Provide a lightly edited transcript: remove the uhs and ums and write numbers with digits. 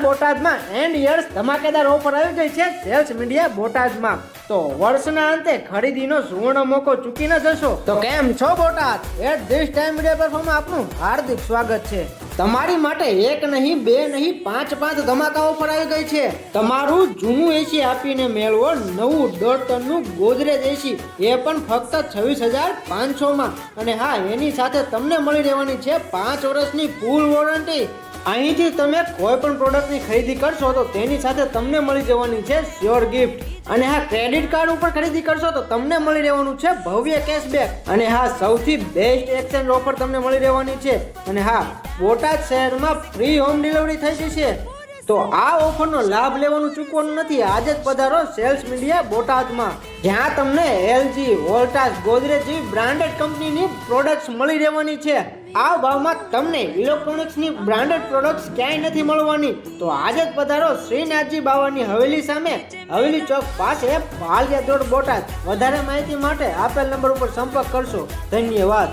બોટાદમાં and years ધમાકેદાર offer આવી ગઈ છે સેલ્સ મીડિયા બોટાદમાં. તો વર્ષના અંતે ખરીદીનો સુવર્ણ મોકો ચૂકી ન જશો. તો કેમ છો Botad? At this time media પ્લેટફોર્મમાં આપનું હાર્દિક સ્વાગત છે. તમારી માટે એક નહીં, બે નહીં, પાંચ ધમાકા ઓફર આવી ગઈ છે. તમારું જૂનું એસી આપીને મેળવો નવું 1.5 ટનનું ગોદરેજ એસી, એ પણ ફક્ત 26,500 માં. અને હા, એની સાથે તમને મળી રહેવાની છે 5 વર્ષની ફૂલ વોરંટી. અહીંથી તમે કોઈ પણ પ્રોડક્ટની ખરીદી કરશો તો તેની સાથે તમને મળી જવાની છે શ્યોર ગિફ્ટ. અને હા, ક્રેડિટ કાર્ડ ઉપર ખરીદી કરશો તો તમને મળી રહેવાનું છે ભવ્ય કેશબેક. અને હા, સૌથી બેસ્ટ એક્સચેન્જ ઓફર તમને મળી રહેવાની છે. અને હા, બોટાદ શહેરમાં ફ્રી હોમ ડિલિવરી થઈ જશે. તો આ ઓફરનો લાભ લેવાનું ચૂકવાનું નથી. આજે જ પધારો સેલ્સ મીડિયા બોટાદમાં, જ્યાં તમને એલજી, વોલ્ટાસ, ગોદરેજ જેવી બ્રાન્ડેડ કંપનીની પ્રોડક્ટ્સ મળી રહેવાની છે. આ ભાવમાં તમને ઇલેક્ટ્રોનિક્સની બ્રાન્ડેડ પ્રોડક્ટ્સ ક્યાંય નથી મળવાની. તો આજે જ પધારો શ્રીનાથજી બાવાની હવેલી સામે, હવેલી ચોક પાસે, ભાલિયા રોડ, બોટાદ. વધારે માહિતી માટે આપેલ નંબર ઉપર સંપર્ક કરશો. ધન્યવાદ.